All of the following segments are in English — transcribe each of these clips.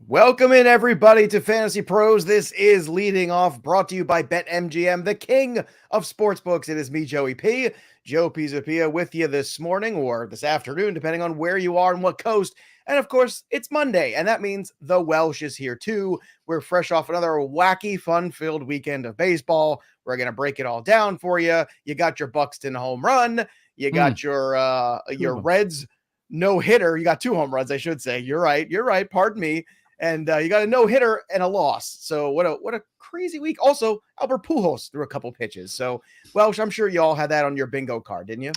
Welcome in, everybody, to Fantasy Pros. This is Leading Off, brought to you by BetMGM, the king of sportsbooks. It is me, Joey P. Joe Pizzapia, with you this morning or this afternoon, depending on where you are and what coast. And of course, it's Monday, and that means the Welsh is here too. We're fresh off another wacky, fun-filled weekend of baseball. We're going to break it all down for you. You got your Buxton home run. You got your Reds no-hitter. You got 2 home runs, I should say. You're right. Pardon me. And you got a no-hitter and a loss. So what a crazy week. Also, Albert Pujols threw a couple pitches. So, Welsh, I'm sure you all had that on your bingo card, didn't you?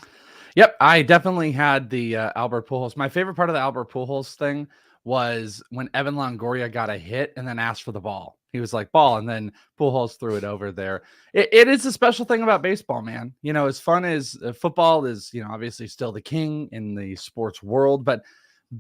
Yep, I definitely had the Albert Pujols. My favorite part of the Albert Pujols thing was when Evan Longoria got a hit and then asked for the ball. He was like, ball, and then Pujols threw it over there. It is a special thing about baseball, man. You know, as fun as football is, obviously still the king in the sports world, but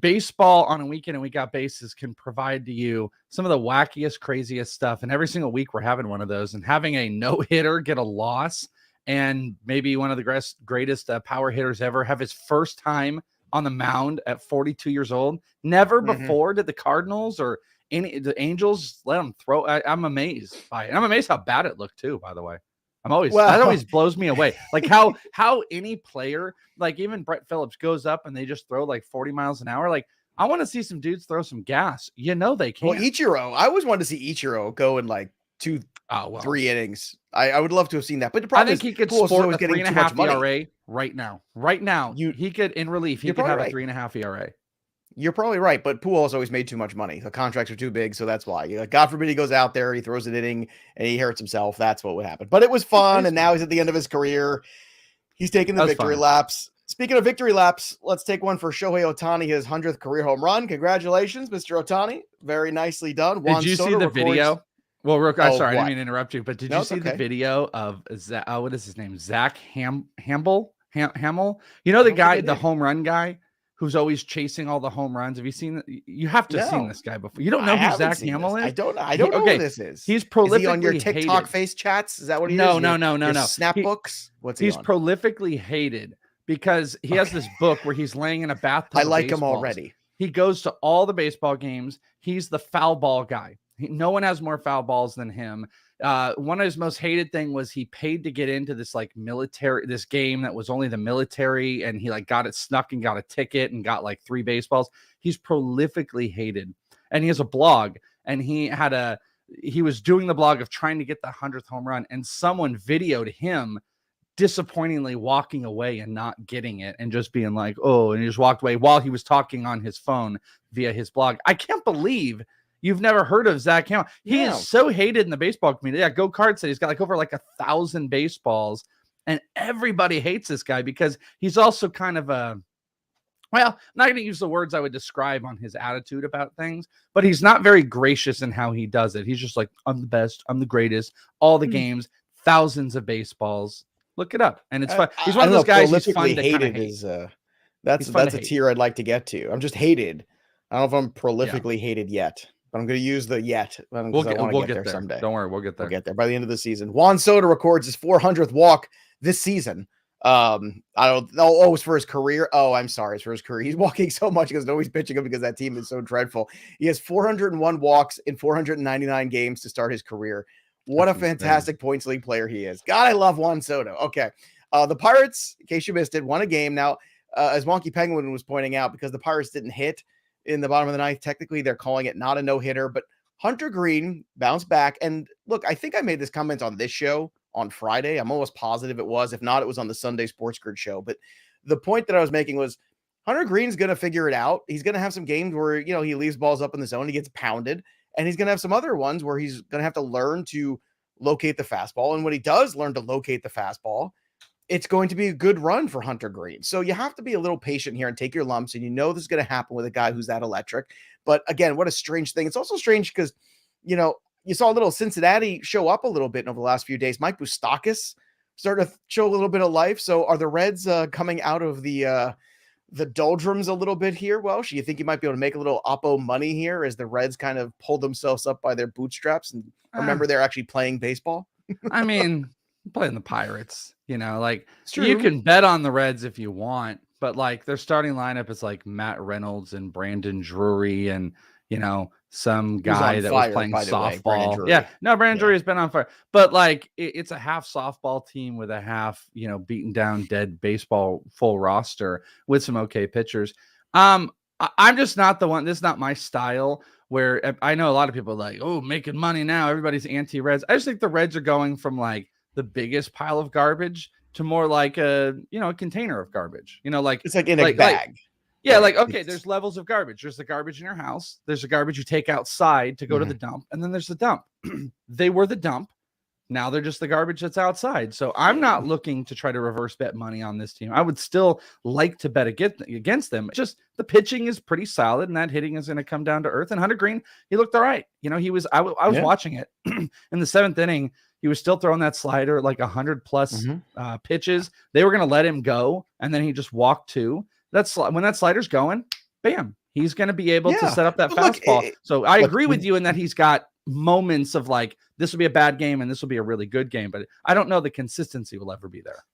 baseball on a week in and week out basis can provide to you some of the wackiest, craziest stuff. And every single week we're having one of those, and having a no-hitter get a loss, and maybe one of the greatest power hitters ever have his first time on the mound at 42 years old. Never before did the Cardinals or the Angels let him throw. I'm amazed by it. And I'm amazed how bad it looked too, by the way. That always blows me away. Like how any player, like even Brett Phillips, goes up and they just throw like 40 miles an hour. Like, I want to see some dudes throw some gas. They can. Well, Ichiro, I always wanted to see Ichiro go in like 3 innings. I would love to have seen that. But the problem I think he could sport a 3.5 ERA right now. Right now, he could, in relief, he could have a 3.5 ERA. You're probably right, but Pujols always made too much money. The contracts are too big, so that's why. God forbid he goes out there, he throws an inning, and he hurts himself. That's what would happen. But it was fun, and now he's at the end of his career. He's taking the victory laps. Speaking of victory laps, let's take one for Shohei Ohtani, his 100th career home run. Congratulations, Mr. Ohtani. Very nicely done. Did you see the video? Well, I'm sorry, I didn't mean to interrupt you, but did you see the video of what is his name? Zach Hamill? You know the guy, the home run guy, who's always chasing all the home runs. Have you seen? You have to have seen this guy before. You don't know who Zach Hamill is? I don't know who this is. He's prolifically is he on your TikTok hated. face chats? Is that what he is? No. Snapbooks? What's he on? He's prolifically hated because he has this book where he's laying in a bathtub. I like him already. He goes to all the baseball games. He's the foul ball guy. No one has more foul balls than him. One of his most hated thing was he paid to get into this this game that was only the military, and he got it snuck and got a ticket and got 3 baseballs. He's prolifically hated, and he has a blog, and he was doing the blog of trying to get the 100th home run, and someone videoed him disappointingly walking away and not getting it and just being like, oh, and he just walked away while he was talking on his phone via his blog. I can't believe you've never heard of Zach Hamill. He is so hated in the baseball community. Yeah, Go Card said he's got over 1,000 baseballs, and everybody hates this guy because he's also kind of I'm not going to use the words I would describe on his attitude about things, but he's not very gracious in how he does it. He's just like, I'm the best, I'm the greatest, all the games, thousands of baseballs. Look it up, and it's fun. He's one of those guys who's fun to kind of hate. That's a tier I'd like to get to. I'm just hated. I don't know if I'm prolifically hated yet. But I'm going to use the yet. We'll get there someday. Don't worry, we'll get there. We'll get there by the end of the season. Juan Soto records his 400th walk this season. I don't know. Oh, it's for his career. Oh, I'm sorry. It's for his career. He's walking so much because nobody's pitching him because that team is so dreadful. He has 401 walks in 499 games to start his career. What a fantastic points league player he is. God, I love Juan Soto. Okay. The Pirates, in case you missed it, won a game. Now, as Wonky Penguin was pointing out, because the Pirates didn't hit in the bottom of the ninth, technically they're calling it not a no-hitter, but Hunter Green bounced back. And look, I think I made this comment on this show on Friday. I'm almost positive it was. If not, it was on the Sunday Sports Grid show. But the point that I was making was Hunter Green's going to figure it out. He's going to have some games where, he leaves balls up in the zone, he gets pounded, and he's going to have some other ones where he's going to have to learn to locate the fastball. And when he does learn to locate the fastball, it's going to be a good run for Hunter Green. So you have to be a little patient here and take your lumps. And this is going to happen with a guy who's that electric. But again, what a strange thing. It's also strange because, you saw a little Cincinnati show up a little bit over the last few days. Mike Moustakas started to show a little bit of life. So are the Reds coming out of the doldrums a little bit here? Well, you think you might be able to make a little oppo money here as the Reds kind of pull themselves up by their bootstraps and remember they're actually playing baseball? I mean, playing the Pirates, you can bet on the Reds if you want, but their starting lineup is Matt Reynolds and Brandon Drury and some He was guy on that was fire, playing by the way, Brandon softball. Drury. Yeah, no, Brandon Yeah. Drury has been on fire, but like it's a half softball team with a half, beaten down dead baseball full roster with some okay pitchers. I'm just not the one. This is not my style. Where I know a lot of people are like, oh, making money now. Everybody's anti-Reds. I just think the Reds are going from like the biggest pile of garbage to more like a container of garbage. Like it's like in a bag. Yeah, right. like, okay, there's levels of garbage. There's the garbage in your house. There's the garbage you take outside to go to the dump. And then there's the dump. They were the dump. Now they're just the garbage that's outside. So I'm not looking to try to reverse bet money on this team. I would still like to bet against them. Just the pitching is pretty solid, and that hitting is going to come down to earth. And Hunter Green, he looked all right. He was. I was watching it in the 7th inning. He was still throwing that slider like 100 plus pitches. They were going to let him go, and then he just walked 2. That's when that slider's going. Bam, he's going to be able to set up that fastball. So I agree with you in that he's got moments of like, this will be a bad game and this will be a really good game, but I don't know the consistency will ever be there.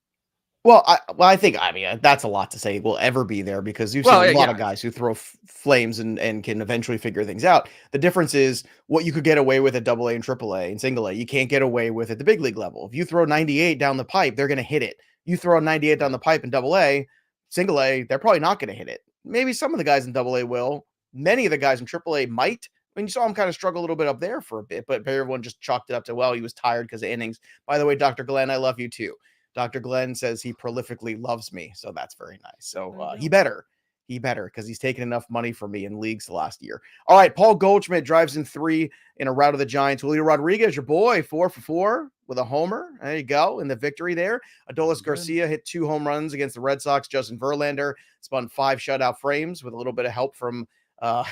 Well, I think that's a lot to say will ever be there, because you've seen a lot of guys who throw flames and can eventually figure things out. The difference is what you could get away with at AA and AAA and single A, you can't get away with at the big league level. If you throw 98 down the pipe, they're going to hit it. You throw 98 down the pipe in AA, single A, they're probably not going to hit it. Maybe some of the guys in AA will. Many of the guys in AAA might. I mean, you saw him kind of struggle a little bit up there for a bit, but everyone just chalked it up to, well, he was tired because of innings. By the way, Dr. Glenn, I love you too. Dr. Glenn says he prolifically loves me, so that's very nice. So he better, because he's taken enough money from me in leagues the last year. All right, Paul Goldschmidt drives in 3 in a rout of the Giants. Julio Rodriguez, your boy, 4 for 4 with a homer. There you go, in the victory there. Adolis Garcia hit 2 home runs against the Red Sox. Justin Verlander spun 5 shutout frames with a little bit of help from a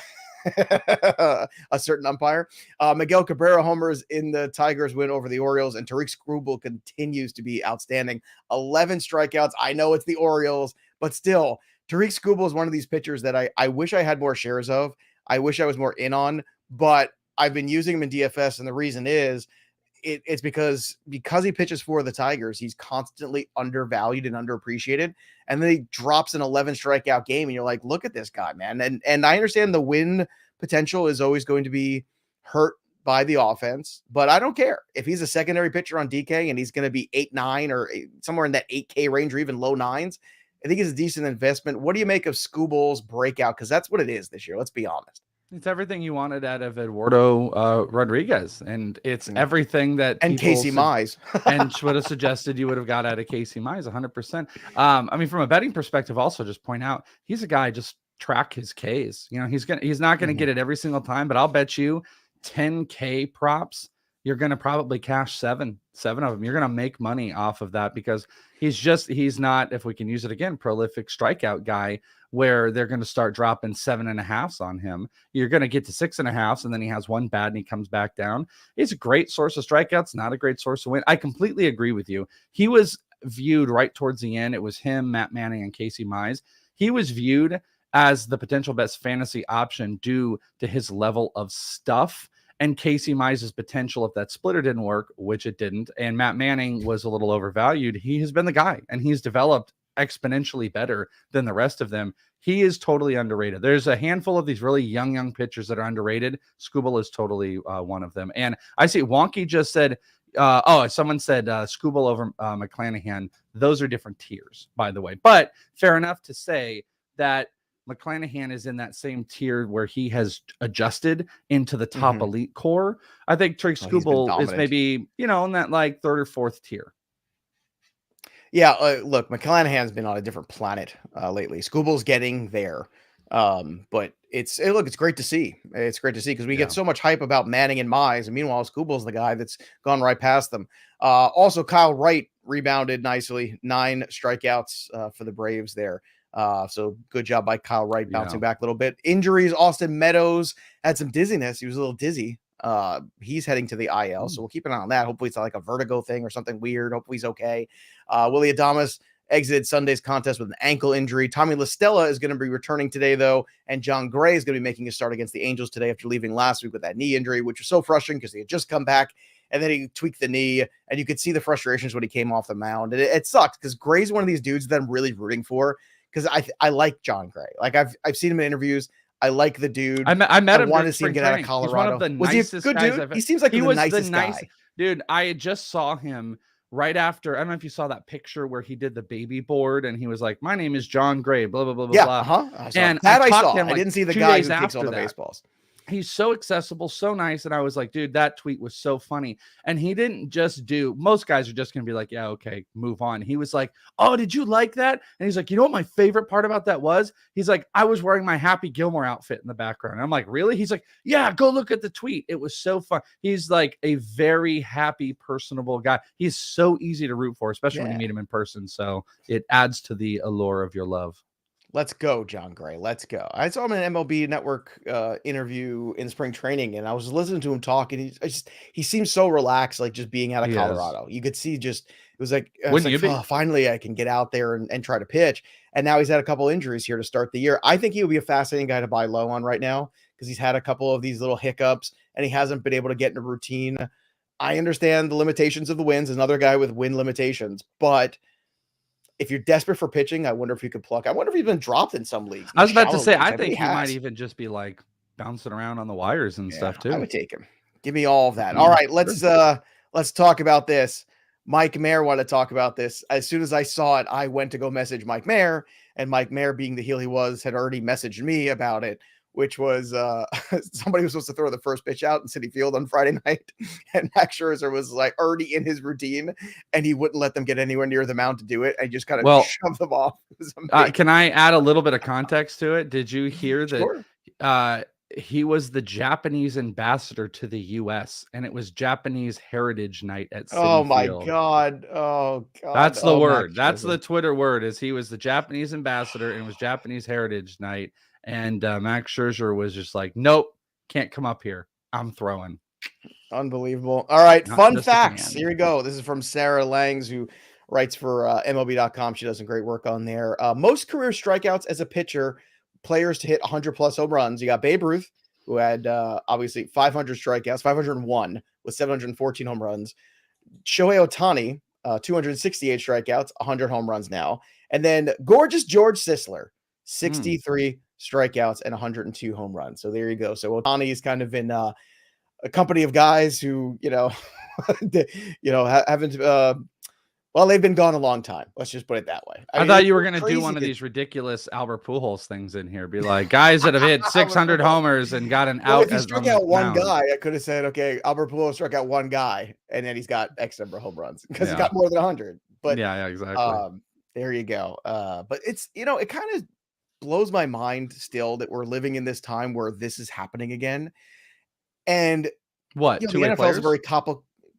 certain umpire. Miguel Cabrera homers in the Tigers win over the Orioles, and Tariq Skubal continues to be outstanding. 11 strikeouts. I know it's the Orioles, but still, Tariq Skubal is one of these pitchers that I wish I had more shares of. I wish I was more in on, but I've been using him in DFS, and the reason is it's because he pitches for the Tigers, he's constantly undervalued and underappreciated. And then he drops an 11 strikeout game, and you're like, look at this guy, man. And I understand the win potential is always going to be hurt by the offense, but I don't care if he's a secondary pitcher on DK and he's going to be 8-9 or somewhere in that 8K range or even low 9s. I think it's a decent investment. What do you make of Skubal's breakout? Because that's what it is this year. Let's be honest. It's everything you wanted out of Eduardo Rodriguez, and it's everything that and Casey Mize and would have suggested you would have got out of Casey Mize 100%. I mean, from a betting perspective, also just point out he's a guy, just track his Ks. He's not going to get it every single time, but I'll bet you 10K props, you're going to probably cash seven of them. You're going to make money off of that because he's not, if we can use it again, prolific strikeout guy where they're going to start dropping 7.5s on him. You're going to get to 6.5s, and then he has one bad and he comes back down. It's a great source of strikeouts, not a great source of win. I completely agree with you. He was viewed right towards the end. It was him, Matt Manning, and Casey Mize. He was viewed as the potential best fantasy option due to his level of stuff and Casey Mize's potential if that splitter didn't work, which it didn't. And Matt Manning was a little overvalued. He has been the guy, and he's developed exponentially better than the rest of them. He is totally underrated. There's a handful of these really young pitchers that are underrated. Skubal is totally one of them. And I see Wonky just said, someone said Skubal over McClanahan. Those are different tiers, by the way. But fair enough to say that McClanahan is in that same tier where he has adjusted into the top elite core. I think Tariq Skubal is maybe, in that like 3rd or 4th tier. Yeah, look, McClanahan's been on a different planet lately. Skubal's getting there. But it's great to see. It's great to see because we get so much hype about Manning and Mize, and meanwhile, Skubal's the guy that's gone right past them. Also, Kyle Wright rebounded nicely, 9 strikeouts for the Braves there. So good job by Kyle Wright bouncing back a little bit. Injuries, Austin Meadows had some dizziness. He was a little dizzy. He's heading to the IL, so we'll keep an eye on that. Hopefully it's not like a vertigo thing or something weird. Hopefully he's okay. Willie Adames exited Sunday's contest with an ankle injury. Tommy La Stella is going to be returning today, though, and John Gray is going to be making a start against the Angels today after leaving last week with that knee injury, which was so frustrating because he had just come back, and then he tweaked the knee, and you could see the frustrations when he came off the mound. And it sucked because Gray's one of these dudes that I'm really rooting for because I like John Gray. Like I've seen him in interviews. I like the dude. I met him. I want during to see him spring get out of training. He's Colorado. one of the Was he a nicest good guys dude? He seems like he the was nicest the nice guy. dude. I just saw him right after. I don't know if you saw that picture where he did the baby board and he was like, "My name is John Gray." Blah blah blah blah Yeah, blah. I saw And that. I I talked saw. to him I like didn't see the 2 guy days who kicks all after the that. baseballs. He's so accessible, so nice. And I was like, dude, that tweet was so funny. And he didn't just do, most guys are just going to be like, yeah, okay, move on. He was like, oh, did you like that? And he's like, you know what my favorite part about that was? He's like, I was wearing my Happy Gilmore outfit in the background. And I'm like, really? He's like, yeah, go look at the tweet. It was so fun. He's like a very happy, personable guy. He's so easy to root for, especially when you meet him in person. So it adds to the allure of your love. Let's go, John Gray. Let's go. I saw him in an MLB Network interview in spring training, and I was listening to him talk, and he seems so relaxed, like just being out of Colorado. You could see just it was like, oh, finally I can get out there and try to pitch. And now he's had a couple injuries here to start the year. I think he would be a fascinating guy to buy low on right now because he's had a couple of these little hiccups and he hasn't been able to get in a routine. I understand the limitations of the wins. Another guy with win limitations, but if you're desperate for pitching, I wonder if you could pluck. I wonder if he's been dropped in some leagues. I was about to say, I think he might even just be like bouncing around on the wires and stuff too. I would take him. Give me all of that. All right, let's talk about this. Mike Mayer wanted to talk about this. As soon as I saw it, I went to go message Mike Mayer, and Mike Mayer, being the heel he was, had already messaged me about it, which was somebody was supposed to throw the first pitch out in Citi Field on Friday night, and Max Scherzer was like already in his routine, and he wouldn't let them get anywhere near the mound to do it, and just kind of shoved them off. Can I add a little bit of context to it? Did you hear that? Sure. He was the Japanese ambassador to the U.S. and it was Japanese Heritage Night at Citi Field. God! Oh God! That's the word. That's the Twitter word. Is he was the Japanese ambassador and it was Japanese Heritage Night. And Max Scherzer was just like, nope, can't come up here. I'm throwing. Unbelievable. All right, fun facts. Here we go. This is from Sarah Langs, who writes for MLB.com. She does some great work on there. Most career strikeouts as a pitcher, players to hit 100-plus home runs. You got Babe Ruth, who had obviously 500 strikeouts, 501 with 714 home runs. Shohei Ohtani, 268 strikeouts, 100 home runs now. And then gorgeous George Sisler, 63 strikeouts and 102 home runs. So there you go. So Ohtani's kind of in a company of guys who, haven't, they've been gone a long time. Let's just put it that way. I mean, thought you were going to do one of these ridiculous Albert Pujols things in here. Be like, guys that have hit 600 homers and got an out. If he struck out one guy, I could have said, okay, Albert Pujols struck out one guy, and then he's got X number of home runs because he got more than 100. But yeah, exactly. There you go. But it's, it kind of blows my mind still that we're living in this time where this is happening again. And what the NFL is a very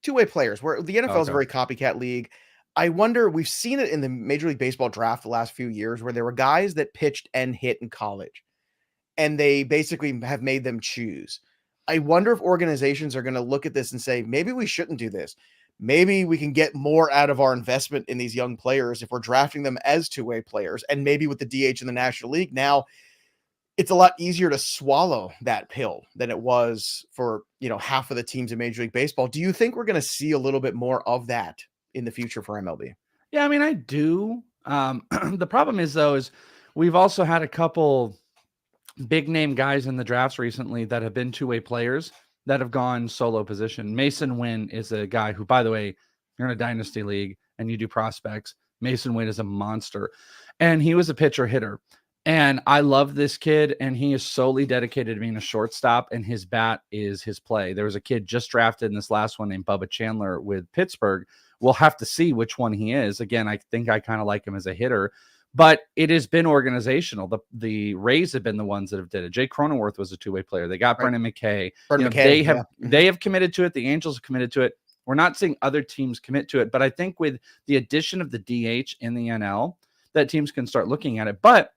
two-way players, where the NFL is a very copycat league. I wonder, we've seen it in the Major League Baseball draft the last few years where there were guys that pitched and hit in college, and they basically have made them choose. I wonder if organizations are going to look at this and say, maybe we shouldn't do this. Maybe we can get more out of our investment in these young players if we're drafting them as two-way players, and maybe with the DH in the National League now, it's a lot easier to swallow that pill than it was for, half of the teams in Major League Baseball. Do you think we're going to see a little bit more of that in the future for MLB? Yeah, I mean, I do. The problem is we've also had a couple big name guys in the drafts recently that have been two-way players that have gone solo position. Mason Wynn is a guy who, by the way, you're in a dynasty league and you do prospects. Mason Wynn is a monster, and he was a pitcher hitter. And I love this kid, and he is solely dedicated to being a shortstop, and his bat is his play. There was a kid just drafted in this last one named Bubba Chandler with Pittsburgh. We'll have to see which one he is. Again, I think I kind of like him as a hitter, but it has been organizational. The Rays have been the ones that have did it. Jay Cronenworth was a two-way player. They got Brendan McKay. They have committed to it. The Angels have committed to it. We're not seeing other teams commit to it, but I think with the addition of the DH in the NL, that teams can start looking at it. But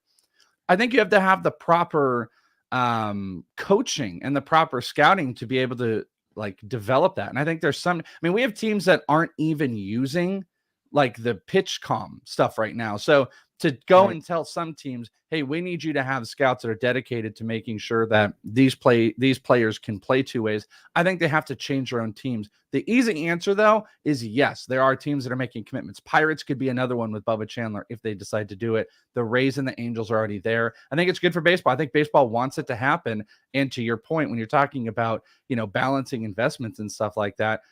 I think you have to have the proper coaching and the proper scouting to be able to develop that. And I think we have teams that aren't even using the PitchCom stuff right now. So to go Right. and tell some teams, hey, we need you to have scouts that are dedicated to making sure that these players can play two ways. I think they have to change their own teams. The easy answer, though, is yes, there are teams that are making commitments. Pirates could be another one with Bubba Chandler if they decide to do it. The Rays and the Angels are already there. I think it's good for baseball. I think baseball wants it to happen. And to your point, when you're talking about, balancing investments and stuff like that,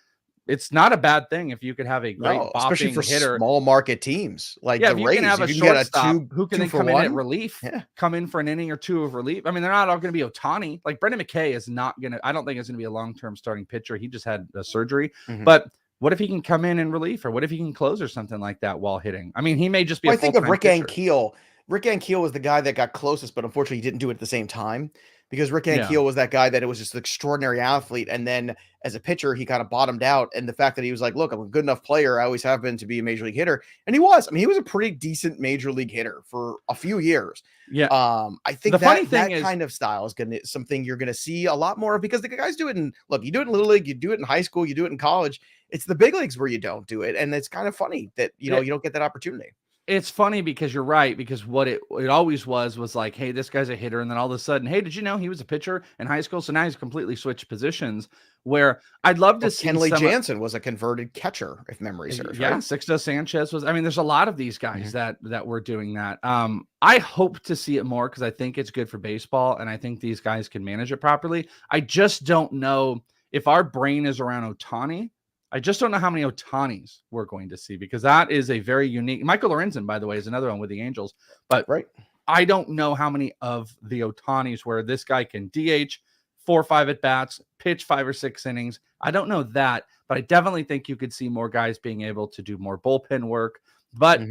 it's not a bad thing if you could have a great especially bopping for hitter. small market teams like Yeah, the if you can Rays. have a If you can get a shortstop two who can then for come in at one, relief, yeah. come in for an inning or two of relief. I mean, they're not all going to be Ohtani. Like Brendan McKay is not going to, I don't think it's going to be a long-term starting pitcher. He just had a surgery. Mhm. But what if he can come in relief, or what if he can close or something like that while hitting? I mean, he may just be Well, a I think of full-time Rick pitcher. Ankiel. Rick Ankiel was the guy that got closest, but unfortunately he didn't do it at the same time, because Rick Yeah. Ankiel was that guy that it was just an extraordinary athlete. And then as a pitcher, he kind of bottomed out. And the fact that he was like, look, I'm a good enough player. I always have been to be a major league hitter. And he was. I mean, he was a pretty decent major league hitter for a few years. Yeah. I think The funny that thing that is, kind of style is something you're gonna see a lot more of, because the guys do it in you do it in little league, you do it in high school, you do it in college. It's the big leagues where you don't do it. And it's kind of funny that you don't get that opportunity. it's funny because you're right, because what it always was like, hey, this guy's a hitter, and then all of a sudden, hey, did you know he was a pitcher in high school? So now he's completely switched positions, where I'd love to see Kenley some Jansen was a converted catcher, if memory serves. yeah, Right? Sixto Sanchez was. I mean, there's a lot of these guys that were doing that. I hope to see it more because I think it's good for baseball, and I think these guys can manage it properly. I just don't know if our brain is around Ohtani. I just don't know how many Ohtanis we're going to see, because that is a very unique. Michael Lorenzen, by the way, is another one with the Angels, but Right. I don't know how many of the Ohtanis where this guy can DH 4 or 5 at bats, pitch 5 or 6 innings. I don't know that, but I definitely think you could see more guys being able to do more bullpen work. But,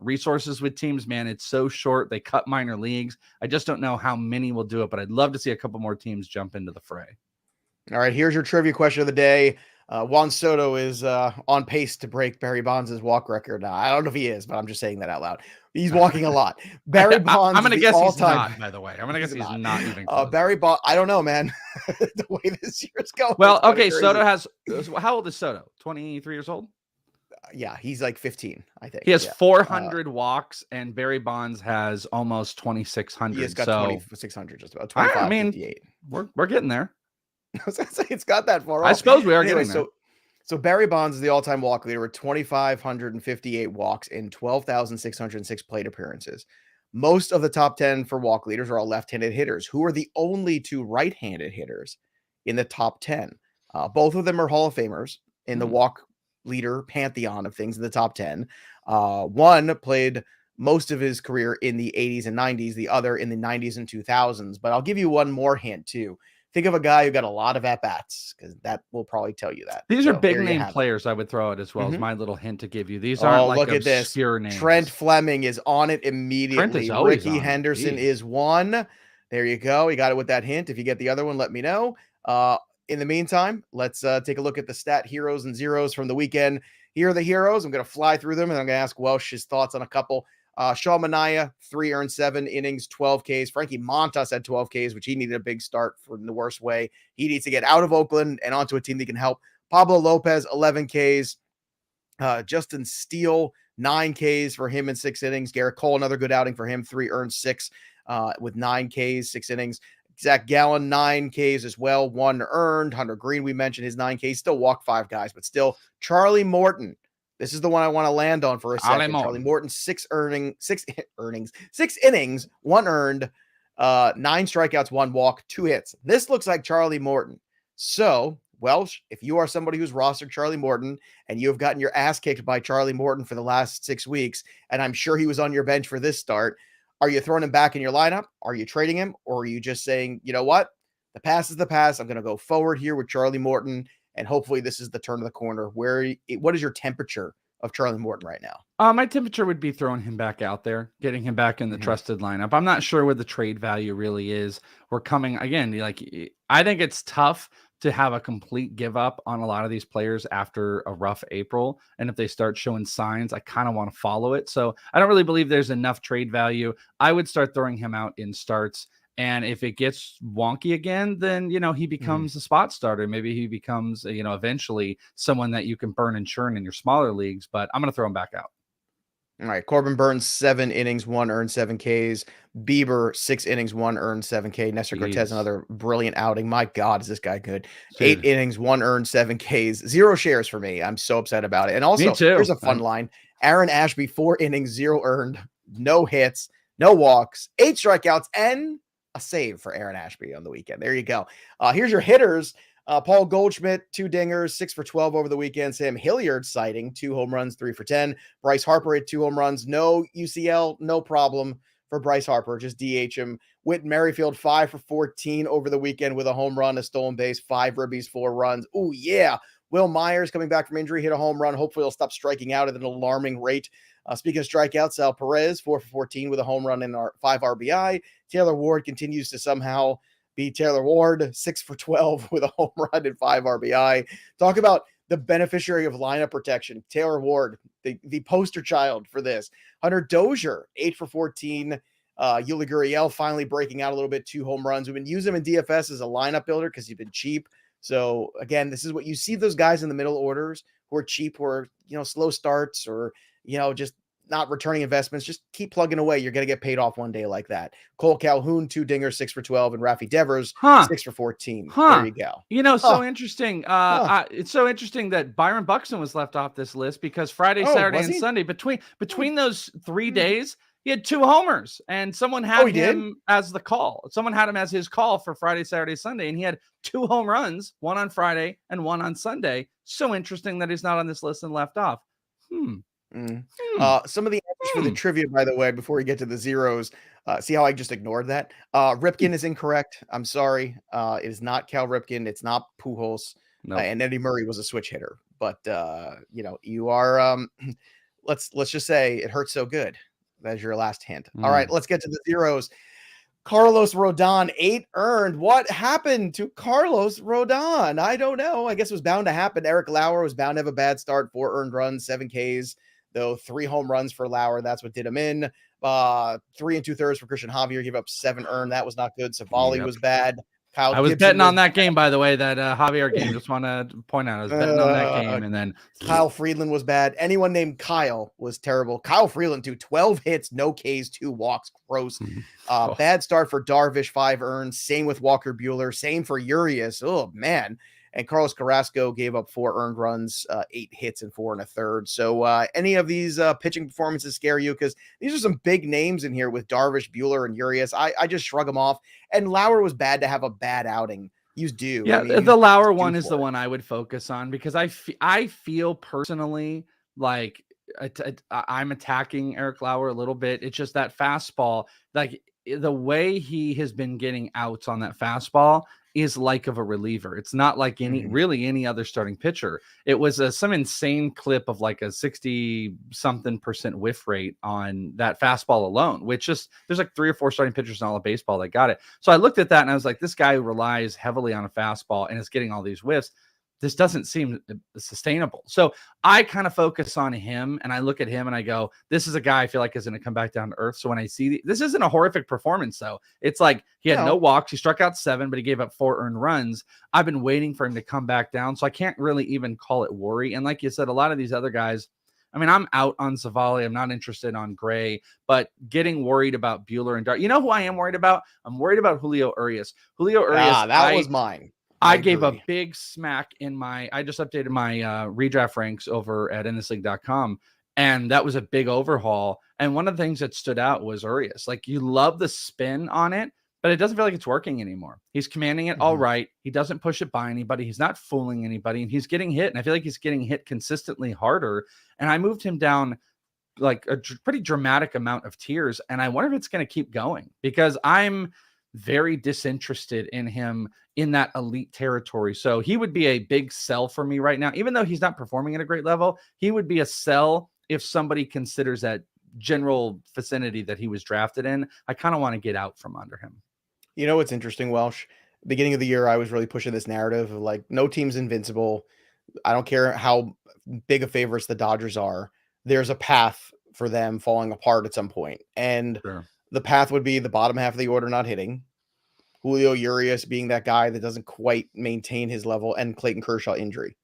resources with teams, man, it's so short. They cut minor leagues. I just don't know how many will do it, but I'd love to see a couple more teams jump into the fray. All right, here's your trivia question of the day. Juan Soto is on pace to break Barry Bonds' walk record. Now, I don't know if he is, but I'm just saying that out loud. He's walking a lot. Barry Bonds. I'm going to guess all-time... he's not, by the way. I'm going to guess he's not even close. Barry Bonds. I don't know, man. The way this year's going. Well, okay, Soto has, how old is Soto? 23 years old? Yeah, he's like 15, I think. He has 400 walks, and Barry Bonds has almost 2,600. He has got 2,600, just about 58. 2,558. We're getting there. I was going to say, it's got that far I off. suppose we are getting there. So Barry Bonds is the all-time walk leader with 2,558 walks in 12,606 plate appearances. Most of the top 10 for walk leaders are all left-handed hitters, who are the only 2 right-handed hitters in the top 10. Both of them are Hall of Famers in the walk leader pantheon of things in the top 10. One played most of his career in the 80s and 90s, the other in the 90s and 2000s. But I'll give you one more hint, too. Think of a guy who got a lot of at-bats, because that will probably tell you that. These are big name players I would throw out as well as my little hint to give you. These aren't like obscure names. Trent Fleming is on it immediately. Ricky Henderson is one. There you go. You got it with that hint. If you get the other one, let me know. In the meantime, let's take a look at the stat heroes and zeros from the weekend. Here are the heroes. I'm going to fly through them, and I'm going to ask Welsh his thoughts on a couple. Sean Manaea, 3 earned 7 innings, 12 Ks. Frankie Montas had 12 Ks, which he needed a big start for in the worst way. He needs to get out of Oakland and onto a team that can help. Pablo Lopez, 11 Ks. Justin Steele, 9 Ks for him in 6 innings. Garrett Cole, another good outing for him, 3 earned 6 with 9 Ks, 6 innings. Zach Gallen, 9 Ks as well, 1 earned. Hunter Green, we mentioned his 9 Ks. Still walked 5 guys, but still. Charlie Morton. This is the one I want to land on for a second. Charlie Morton, 6 innings, 1 earned, 9 strikeouts, 1 walk, 2 hits. This looks like Charlie Morton. So, Welsh, if you are somebody who's rostered Charlie Morton and you have gotten your ass kicked by Charlie Morton for the last 6 weeks, and I'm sure he was on your bench for this start, are you throwing him back in your lineup? Are you trading him? Or are you just saying, you know what? The past is the past. I'm going to go forward here with Charlie Morton, and hopefully this is the turn of the corner. What is your temperature of Charlie Morton right now? My temperature would be throwing him back out there, getting him back in the trusted lineup. I'm not sure where the trade value really is. We're coming again. I think it's tough to have a complete give up on a lot of these players after a rough April. And if they start showing signs, I kind of want to follow it. So I don't really believe there's enough trade value. I would start throwing him out in starts. And if it gets wonky again, then, he becomes a spot starter. Maybe he becomes, eventually someone that you can burn and churn in your smaller leagues, but I'm going to throw him back out. All right. Corbin Burns, 7 innings, 1 earned, 7 Ks. Bieber, 6 innings, 1 earned, 7 K. Nestor Cortez, Jeez. another brilliant outing. My God, is this guy good? 8 Dude, innings, 1 earned, 7 Ks. 0 shares for me. I'm so upset about it. And me also, too. here's a fun line. Aaron Ashby, 4 innings, 0 earned, no hits, no walks, 8 strikeouts, and a save for Aaron Ashby on the weekend. There you go. Here's your hitters. Paul Goldschmidt, 2 dingers, 6 for 12 over the weekend. Sam Hilliard sighting, 2 home runs, 3 for 10. Bryce Harper had 2 home runs, no UCL, no problem for Bryce Harper. Just DH him. Whit Merrifield, 5 for 14 over the weekend with a home run, a stolen base, 5 ribbies, 4 runs. Oh, yeah. Will Myers coming back from injury, hit a home run. Hopefully he'll stop striking out at an alarming rate. Speaking of strikeouts, Sal Perez, 4 for 14 with a home run and 5 RBI. Taylor Ward continues to somehow be Taylor Ward, 6 for 12 with a home run and 5 RBI. Talk about the beneficiary of lineup protection. Taylor Ward, the poster child for this. Hunter Dozier, 8 for 14. Yuli Gurriel finally breaking out a little bit, 2 home runs. We've been using him in DFS as a lineup builder because he's been cheap. So again, this is what you see those guys in the middle orders who are cheap, who are, slow starts or, just not returning investments. Just keep plugging away. You're going to get paid off one day like that. Cole Calhoun, 2 dingers, 6 for 12, and Rafi Devers, 6 for 14. There you go. So interesting. It's so interesting that Byron Buxton was left off this list because Friday, Saturday, and Sunday, between those 3 days, he had 2 homers, and someone had him as the call. Someone had him as his call for Friday, Saturday, Sunday, and he had 2 home runs, 1 on Friday and 1 on Sunday. So interesting that he's not on this list and left off. Some of the answers for the trivia, by the way, before we get to the zeros, see how I just ignored that? Ripken is incorrect. I'm sorry. It is not Cal Ripken. It's not Pujols. Nope. And Eddie Murray was a switch hitter. But you are. Let's just say it hurts so good. That's your last hint. All right, let's get to the zeros. Carlos Rodon, 8 earned. What happened to Carlos Rodon? I don't know. I guess it was bound to happen. Eric Lauer was bound to have a bad start. 4 earned runs, 7 Ks, though 3 home runs for Lauer. That's what did him in. 3 2/3 for Christian Javier. Gave up 7 earned. That was not good. Savali was bad. Kyle I was Gibson betting on that game, by the way, that Javier game. Just want to point out, I was betting on that game, and then Kyle Freeland was bad. Anyone named Kyle was terrible. Kyle Freeland, too. 12 hits, no Ks, 2 walks. Gross. Bad start for Darvish, 5 earned. Same with Walker Buehler. Same for Urias. Oh, man. And Carlos Carrasco gave up 4 earned runs, 8 hits and 4 1/3. So any of these pitching performances scare you? Because these are some big names in here with Darvish, Buehler, and Urias. I just shrug them off. And Lauer was bad to have a bad outing. You do. Yeah, the Lauer one is the one I would focus on because I feel personally like I'm attacking Eric Lauer a little bit. It's just that fastball, like the way he has been getting outs on that fastball is like of a reliever. It's not like any other starting pitcher. It was some insane clip of like a 60-something% whiff rate on that fastball alone, which just there's like 3 or 4 starting pitchers in all of baseball that got it. So I looked at that and I was like, this guy relies heavily on a fastball and is getting all these whiffs. This doesn't seem sustainable. So I kind of focus on him and I look at him and I go, this is a guy I feel like is going to come back down to earth. So when I see this isn't a horrific performance though. It's like he had no walks. He struck out 7, but he gave up 4 earned runs. I've been waiting for him to come back down. So I can't really even call it worry. And like you said, a lot of these other guys, I mean, I'm out on Savali. I'm not interested on Gray, but getting worried about Buehler and Dart. You know who I am worried about? I'm worried about Julio Urias. Julio Urias. That was mine. I gave a big smack I just updated my redraft ranks over at endlessleague.com, and that was a big overhaul. And one of the things that stood out was Urias. Like, you love the spin on it, but it doesn't feel like it's working anymore. He's commanding it all right. He doesn't push it by anybody. He's not fooling anybody, and he's getting hit. And I feel like he's getting hit consistently harder. And I moved him down like a pretty dramatic amount of tiers. And I wonder if it's going to keep going because I'm very disinterested in him in that elite territory. So he would be a big sell for me right now. Even though he's not performing at a great level, he would be a sell if somebody considers that general vicinity that he was drafted in. I kind of want to get out from under him. You know what's interesting, Welsh? Beginning of the year, I was really pushing this narrative of like, no team's invincible. I don't care how big of favorites the Dodgers are. There's a path for them falling apart at some point. And the path would be the bottom half of the order not hitting, Julio Urias being that guy that doesn't quite maintain his level, and Clayton Kershaw injury.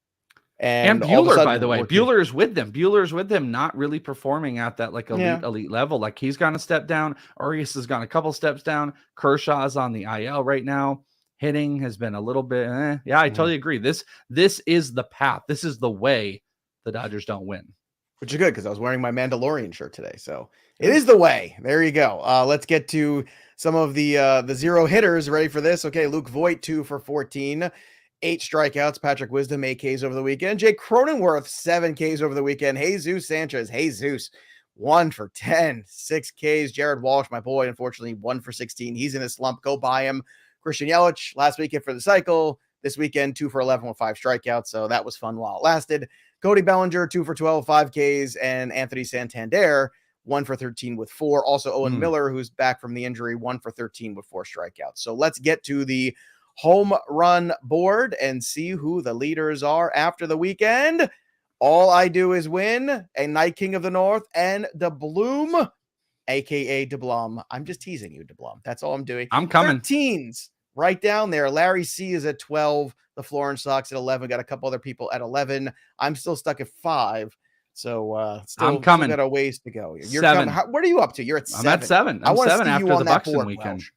And all of a Bueller, sudden, by the way, Bueller's with them. Bueller's with them, not really performing at that like elite level. Like he's gone a step down. Arias has gone a couple steps down. Kershaw's on the IL right now. Hitting has been a little bit. Yeah, I totally agree. This is the path. This is the way the Dodgers don't win. Which is good because I was wearing my Mandalorian shirt today. So it is the way. There you go. Let's get to some of the zero hitters. Ready for this? Okay, Luke Voit, 2 for 14. 8 strikeouts. Patrick Wisdom, 8 Ks over the weekend. Jake Cronenworth, 7 Ks over the weekend. Jesus Sanchez, 1 for 10, 6 Ks. Jared Walsh, my boy, unfortunately, 1 for 16. He's in a slump. Go buy him. Christian Yelich, last weekend for the cycle. This weekend, 2 for 11 with 5 strikeouts. So that was fun while it lasted. Cody Bellinger, 2 for 12, 5 Ks. And Anthony Santander, 1 for 13 with 4. Also, Owen Miller, who's back from the injury, 1 for 13 with 4 strikeouts. So let's get to the home run board and see who the leaders are after the weekend. All I do is win. A Night King of the North and DeBloom, aka DeBlum. I'm just teasing you, DeBlum. That's all I'm doing. I'm coming. 13s right down there. Larry C is at 12. The Florence Sox at 11. Got a couple other people at 11. I'm still stuck at 5. So I'm coming. Still got a ways to go. You're 7. What are you up to? You're at 7. I'm at 7. I'm 7 after the Buxton weekend. Welsh.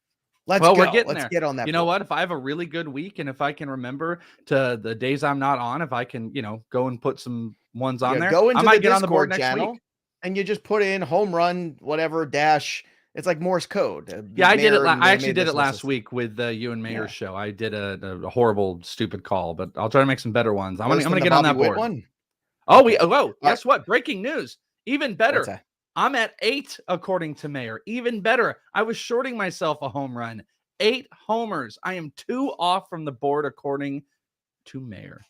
Let's get on that. You know what? If I have a really good week and if I can remember to the days I'm not on, if I can, go and put some ones on there, go into I might get on the board next channel week. And you just put in home run, whatever dash. It's like Morse code. Yeah, I did it. I actually did it last week with you and Mayor's show. I did a horrible, stupid call, but I'll try to make some better ones. I'm gonna get on that board. One? Guess what? Breaking news. Even better. I'm at 8 according to Mayor. Even better. I was shorting myself a home run. 8 homers. I am 2 off from the board according to Mayor.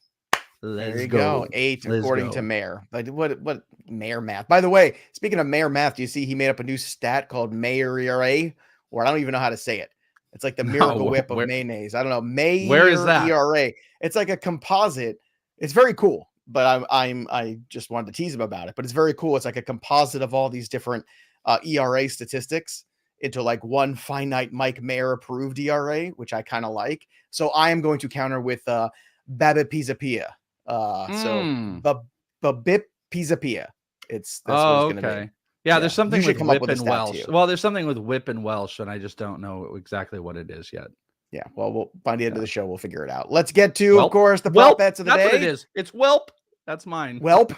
There you go. 8 according to Mayor. Like what Mayor math? By the way, speaking of Mayor math, do you see he made up a new stat called Mayor ERA? Or I don't even know how to say it. It's like the miracle whip of mayonnaise. I don't know. Mayor where is that? ERA. It's like a composite. It's very cool. But I just wanted to tease him about it. But it's very cool. It's like a composite of all these different ERA statistics into like one finite Mike Mayer approved ERA, which I kind of like. So I am going to counter with Babipizapia. So Babipizapia. That's what it's going to be. Yeah, there's something with Whip and Welsh. Well, there's something with Whip and Welsh, and I just don't know exactly what it is yet. Yeah, well, we'll by the end of the show, we'll figure it out. Let's get to, of course, the prop bets of the day. That's what it is. It's Welp. That's mine. Welp.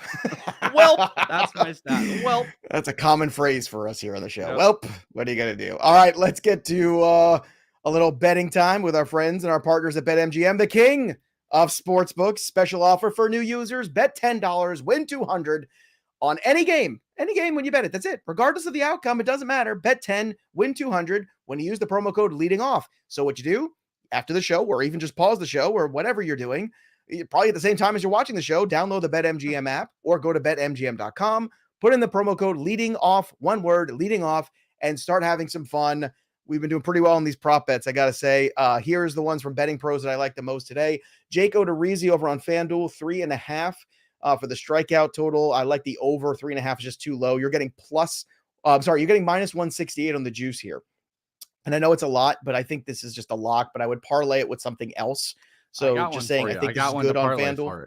Welp. That's my stat. Welp. That's a common phrase for us here on the show. Yep. Welp. What are you going to do? All right, let's get to a little betting time with our friends and our partners at BetMGM, the king of sportsbooks. Special offer for new users. Bet $10, win $200 on any game. Any game when you bet it. That's it. Regardless of the outcome, it doesn't matter. Bet 10, win 200 when you use the promo code leading off. So what you do after the show, or even just pause the show, or whatever you're doing, probably at the same time as you're watching the show, download the BetMGM app or go to betmgm.com, put in the promo code leading off, one word, leading off, and start having some fun. We've been doing pretty well on these prop bets, I got to say. Here's the ones from Betting Pros that I like the most today. Jake Odorizzi over on FanDuel, 3.5. For the strikeout total. I like the over. 3.5 is just too low. You're getting you're getting minus 168 on the juice here. And I know it's a lot, but I think this is just a lock, but I would parlay it with something else. So just saying, I think this is good on FanDuel.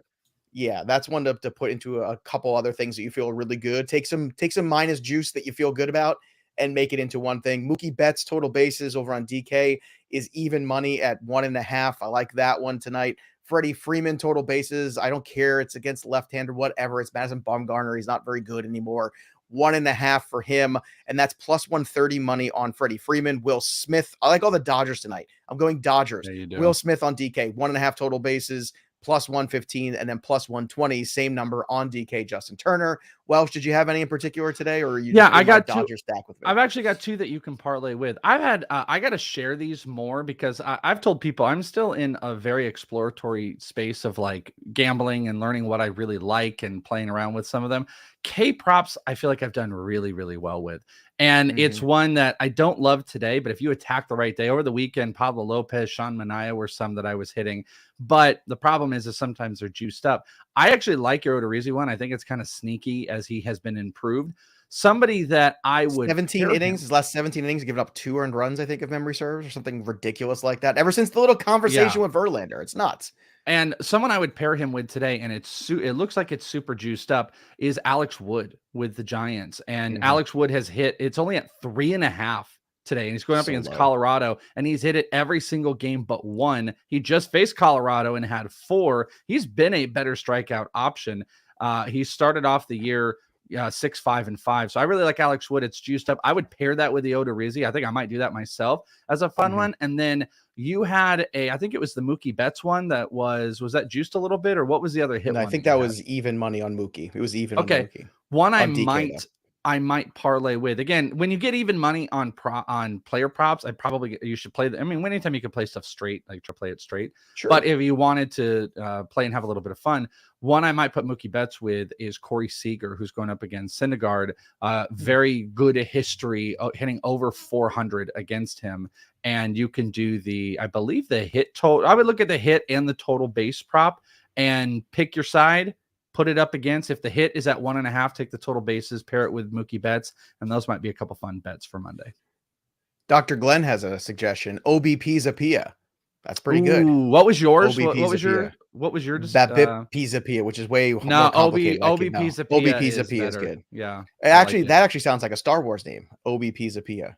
Yeah, that's one to put into a couple other things that you feel really good. Take some minus juice that you feel good about and make it into one thing. Mookie Betts total bases over on DK is even money at 1.5. I like that one tonight. Freddie Freeman total bases. I don't care. It's against left-hander, whatever. It's Madison Bumgarner. He's not very good anymore. 1.5 for him. And that's plus 130 money on Freddie Freeman. Will Smith. I like all the Dodgers tonight. I'm going Dodgers. Yeah, Will Smith on DK. 1.5 total bases. Plus 115 and then plus 120. Same number on DK. Justin Turner. Welsh, did you have any in particular today, or are you? Yeah, I got Dodger stack with me. I've actually got 2 that you can parlay with. I've had I got to share these more because I've told people I'm still in a very exploratory space of like gambling and learning what I really like and playing around with some of them. K props, I feel like I've done really, really well with. And it's one that I don't love today, but if you attack the right day over the weekend, Pablo Lopez, Sean Manaea were some that I was hitting. But the problem is sometimes they're juiced up. I actually like your Odorizzi one. I think it's kind of sneaky as he has been improved. Somebody that I would 17 innings, his last 17 innings, given up 2 earned runs, I think, if memory serves, or something ridiculous like that. Ever since the little conversation with Verlander, it's nuts. And someone I would pair him with today, and it looks like it's super juiced up, is Alex Wood with the Giants. And Alex Wood has hit, it's only at 3.5 today, and he's going up against Colorado, and he's hit it every single game but one. He just faced Colorado and had 4. He's been a better strikeout option. He started off the year 6-5-5. So I really like Alex Wood. It's juiced up. I would pair that with the Odorizzi. I think I might do that myself as a fun one. And then you had I think it was the Mookie Betts one that was that juiced a little bit, or what was the other hit? No, I think that was even money on Mookie. It was even on Mookie. One I might parlay with. Again, when you get even money on player props, you should play. Anytime you can play stuff straight, like to play it straight. Sure. But if you wanted to play and have a little bit of fun, one I might put Mookie Betts with is Corey Seager, who's going up against Syndergaard. Very good history, hitting over 400 against him. And you can do I believe the hit total. I would look at the hit and the total base prop and pick your side. Put it up against, if the hit is at 1.5, take the total bases, pair it with Mookie Betts, and those might be a couple fun bets for Monday. Dr. Glenn has a suggestion. OBP Zapia. That's pretty good. What was yours? What was your BABIP Zapia, which is way more complicated. OBP Zapia is good. Yeah. That actually sounds like a Star Wars name. OBP Zapia.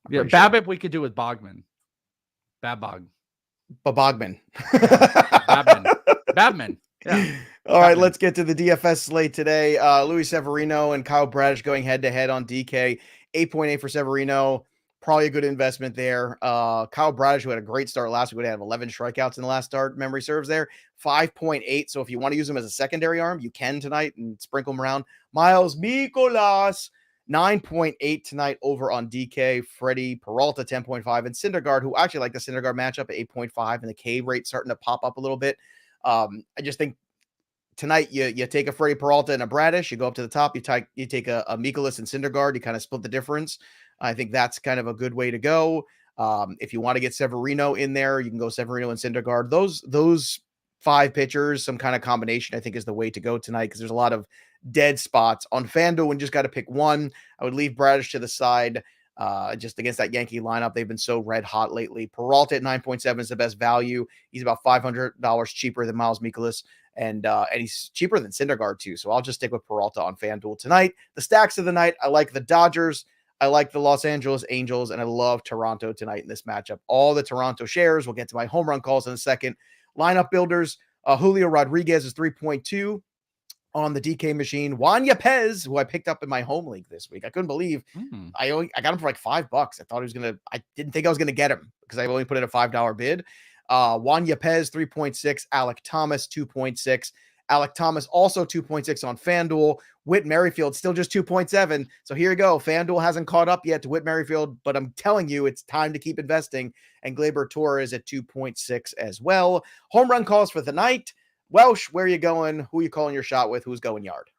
Yeah, BABIP we could do with Bogman. Babog. Babogman. Babman. Yeah. All right, let's get to the DFS slate today. Luis Severino and Kyle Bradish going head-to-head on DK. 8.8 for Severino. Probably a good investment there. Kyle Bradish, who had a great start last week, would have 11 strikeouts in the last start. Memory serves there. 5.8. So if you want to use him as a secondary arm, you can tonight and sprinkle him around. Miles Mikolas, 9.8 tonight over on DK. Freddie Peralta, 10.5. And Syndergaard, who actually like the Syndergaard matchup at 8.5. And the K rate starting to pop up a little bit. I just think tonight you take a Freddie Peralta and a Bradish, you go up to the top, you take a Mikolas and Syndergaard, you kind of split the difference. I think that's kind of a good way to go. If you want to get Severino in there, you can go Severino and Syndergaard. Those 5 pitchers, some kind of combination, I think is the way to go tonight, because there's a lot of dead spots on FanDuel and just got to pick one. I would leave Bradish to the side. Just against that Yankee lineup. They've been so red hot lately. Peralta at 9.7 is the best value. He's about $500 cheaper than Miles Mikolas, and he's cheaper than Syndergaard too. So I'll just stick with Peralta on FanDuel tonight. The stacks of the night, I like the Dodgers, I like the Los Angeles Angels, and I love Toronto tonight in this matchup. All the Toronto shares. We'll get to my home run calls in a second. Lineup builders, Julio Rodriguez is 3.2. On the DK machine. Juan Yepez, who I picked up in my home league this week. I couldn't believe I got him for like $5. I didn't think I was going to get him because I only put in a $5 bid. Juan Yepez, 3.6. Alec Thomas, 2.6. Alec Thomas, also 2.6 on FanDuel. Whit Merrifield, still just 2.7. So here you go. FanDuel hasn't caught up yet to Whit Merrifield, but I'm telling you, it's time to keep investing. And Gleyber Torres at 2.6 as well. Home run calls for the night. Welsh, where are you going? Who are you calling your shot with? Who's going yard?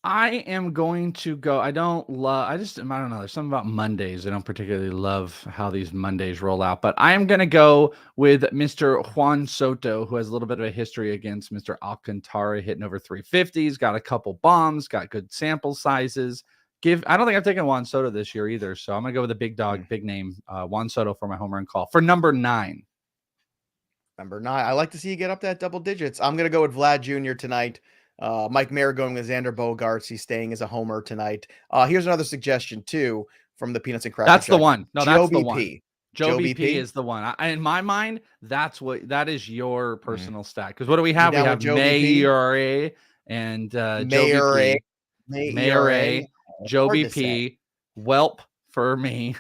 I am going to go. I don't know. There's something about Mondays. I don't particularly love how these Mondays roll out, but I am going to go with Mr. Juan Soto, who has a little bit of a history against Mr. Alcantara, hitting over 350. He's got a couple bombs, got good sample sizes. I don't think I've taken Juan Soto this year either, so I'm going to go with a big dog, big name, Juan Soto for my home run call for number 9. Number 9. I like to see you get up to that double digits. I'm going to go with Vlad Jr. tonight. Mike Mayer going with Xander Bogaerts. He's staying as a homer tonight. Here's another suggestion, too, from the Peanuts and Crackers. That's the one. No, that's the one. Joe BP is the one. In my mind, that is your personal stack. Because what do we have? We have Mayer and Joe BP. Joe BP. Welp. For me,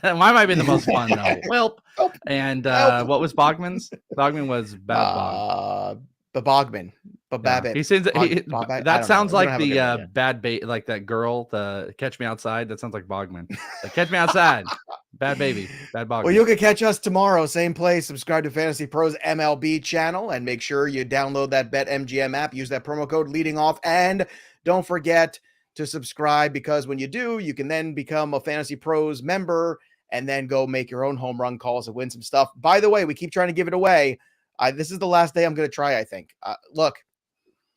mine might be the most fun though. Welp. And what was Bogman's? Bogman was Bog. Bogman. Babbit. He says that sounds like the bad bait, like that girl, the Catch Me Outside. That sounds like Bogman. Like, Catch Me Outside. Bad baby. Bad Bogman. Well, you can catch us tomorrow, same place. Subscribe to Fantasy Pros MLB channel and make sure you download that BetMGM app. Use that promo code leading off, and don't forget to subscribe, because when you do, you can then become a Fantasy Pros member and then go make your own home run calls and win some stuff. By the way, we keep trying to give it away. This is the last day I'm going to try, I think. Look,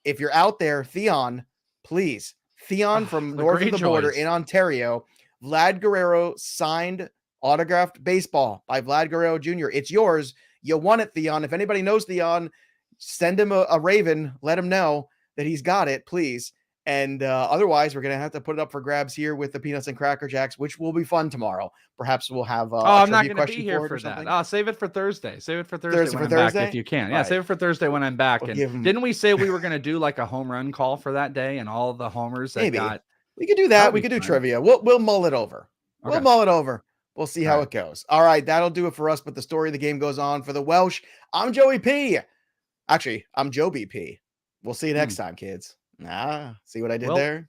if you're out there, Theon, please. Theon from north of the border in Ontario, Vlad Guerrero signed autographed baseball by Vlad Guerrero Jr. It's yours. You won it, Theon. If anybody knows Theon, send him a Raven. Let him know that he's got it, please. And otherwise, we're going to have to put it up for grabs here with the Peanuts and Cracker Jacks, which will be fun tomorrow. Perhaps we'll have I'm not going to be here for that. Save it for Thursday. Save it for Thursday when I'm back if you can. Yeah, right. Save it for Thursday when I'm back. And didn't we say we were going to do like a home run call for that day and all the homers that got? We could do that. We could do trivia. We'll mull it over. Okay. We'll mull it over. We'll see how it goes. All right, that'll do it for us. But the story of the game goes on for the Welsh. I'm Joey P. Actually, I'm Joe BP. We'll see you next time, kids. See what I did there?